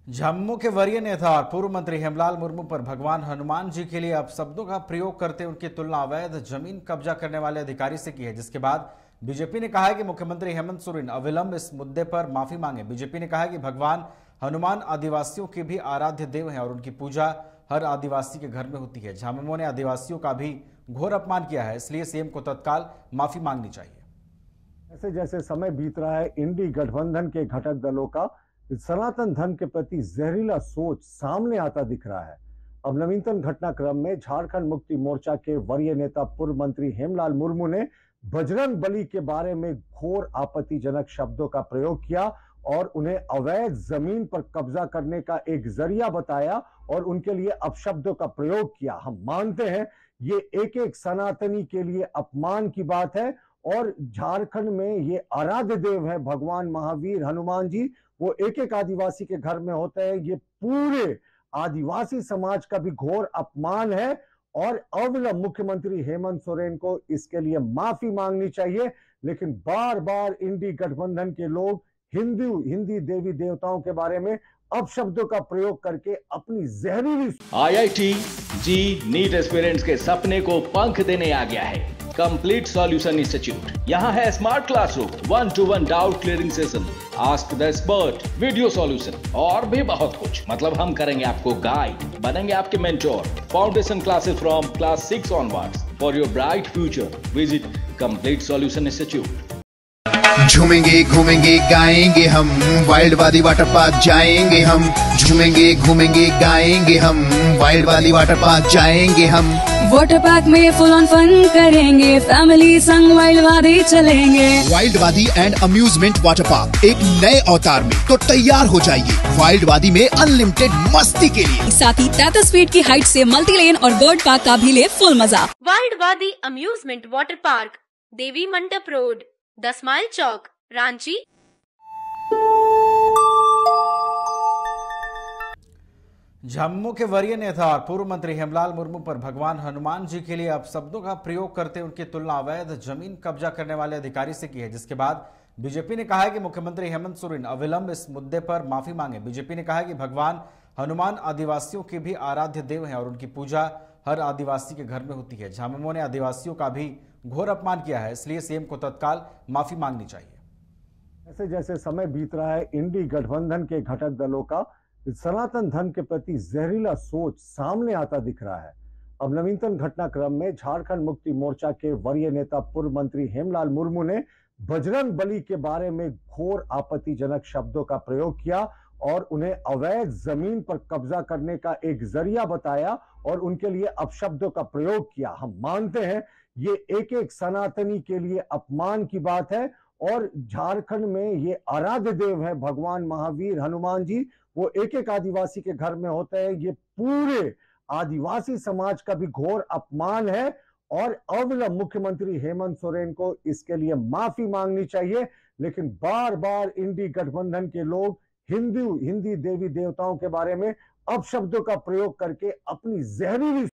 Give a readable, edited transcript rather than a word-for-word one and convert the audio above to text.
जम्मू के वरीय नेता और पूर्व मंत्री हेमलाल मुर्मू पर भगवान हनुमान जी के लिए अपशब्दों का प्रयोग करते उनकी तुलना अवैध जमीन कब्जा करने वाले अधिकारी से की है, जिसके बाद बीजेपी ने कहा है कि मुख्यमंत्री हेमंत सोरेन अविलंब इस मुद्दे पर माफी मांगे। बीजेपी ने कहा है कि भगवान हनुमान आदिवासियों के भी आराध्य देव हैं और उनकी पूजा हर आदिवासी के घर में होती है। झामुमो ने आदिवासियों का भी घोर अपमान किया है, इसलिए सीएम को तत्काल माफी मांगनी चाहिए। जैसे जैसे समय बीत रहा है, इंडी गठबंधन के घटक दलों का सनातन धर्म के प्रति जहरीला सोच सामने आता दिख रहा है। अब नवीनतम घटनाक्रम में झारखंड मुक्ति मोर्चा के वरीय नेता पूर्व मंत्री हेमलाल मुर्मू ने बजरंग बली के बारे में घोर आपत्तिजनक शब्दों का प्रयोग किया और उन्हें अवैध जमीन पर कब्जा करने का एक जरिया बताया और उनके लिए अपशब्दों का प्रयोग किया। हम मानते हैं ये एक एक सनातनी के लिए अपमान की बात है और झारखंड में ये आराध्य देव है भगवान महावीर हनुमान जी, वो एक एक आदिवासी के घर में होते हैं। ये पूरे आदिवासी समाज का भी घोर अपमान है और अविलंब मुख्यमंत्री हेमंत सोरेन को इसके लिए माफी मांगनी चाहिए। लेकिन बार बार इंडी गठबंधन के लोग हिंदी देवी देवताओं के बारे में अपशब्दों का प्रयोग करके अपनी जहरीली IIT जी नीट एस्पिरेंट्स के सपने को पंख देने आ गया है कंप्लीट सॉल्यूशन इंस्टीट्यूट। यहाँ है smart classroom, 1-to-1 doubt clearing session, ask the expert, video solution और भी बहुत कुछ। मतलब हम करेंगे आपको गाइड, बनेंगे आपके mentor. Foundation classes from class 6 onwards for your bright future. Visit complete solution institute. झूमेंगे घूमेंगे गाएंगे हम, वाइल्ड वादी वाटर पार्क जाएंगे हम। झूमेंगे घूमेंगे गाएंगे हम, वाइल्ड वादी वाटर पार्क जाएंगे हम। वाटर पार्क में फुल ऑन फन करेंगे, फैमिली संग वाइल्ड वादी चलेंगे। वाइल्ड वादी एंड अम्यूजमेंट वाटर पार्क एक नए अवतार में तो तैयार हो जाइए वाइल्ड वादी में अनलिमिटेड मस्ती के लिए। साथ ही 33 फीट की हाइट से मल्टी लेन और बर्ड पार्क का भी ले फुल मजा। वाइल्ड वादी अम्यूजमेंट वाटर पार्क, देवी मंडप रोड, 10 माइल चौक, रांची। जम्मू के वरीय नेता और पूर्व मंत्री हेमलाल मुर्मू पर भगवान हनुमान जी के लिए अपशब्दों का प्रयोग करते उनकी तुलना अवैध जमीन कब्जा करने वाले अधिकारी से की है, जिसके बाद बीजेपी ने कहा है कि मुख्यमंत्री हेमंत सोरेन अविलंब इस मुद्दे पर माफी मांगे। बीजेपी ने कहा है कि भगवान हनुमान आदिवासियों के भी आराध्य देव हैं और उनकी पूजा हर आदिवासी के घर में होती है। झामुमो ने आदिवासियों का भी घोर अपमान किया है, इसलिए सीएम को तत्काल माफी मांगनी चाहिए। जैसे जैसे समय बीत रहा है, इंडी गठबंधन के घटक दलों का सनातन धर्म के प्रति जहरीला सोच सामने आता दिख रहा है। अब नवीनतम घटनाक्रम में झारखंड मुक्ति मोर्चा के वरीय नेता पूर्व मंत्री हेमलाल मुर्मू ने बजरंग बली के बारे में घोर आपत्तिजनक शब्दों का प्रयोग किया और उन्हें अवैध जमीन पर कब्जा करने का एक जरिया बताया और उनके लिए अपशब्दों का प्रयोग किया। हम मानते हैं ये एक एक सनातनी के लिए अपमान की बात है और झारखंड में ये आराध्य देव है भगवान महावीर हनुमान जी, वो एक एक आदिवासी के घर में होते हैं। ये पूरे आदिवासी समाज का भी घोर अपमान है और अविलंब मुख्यमंत्री हेमंत सोरेन को इसके लिए माफी मांगनी चाहिए। लेकिन बार बार इंडी गठबंधन के लोग हिंदी देवी देवताओं के बारे में अपशब्दों का प्रयोग करके अपनी जहरीली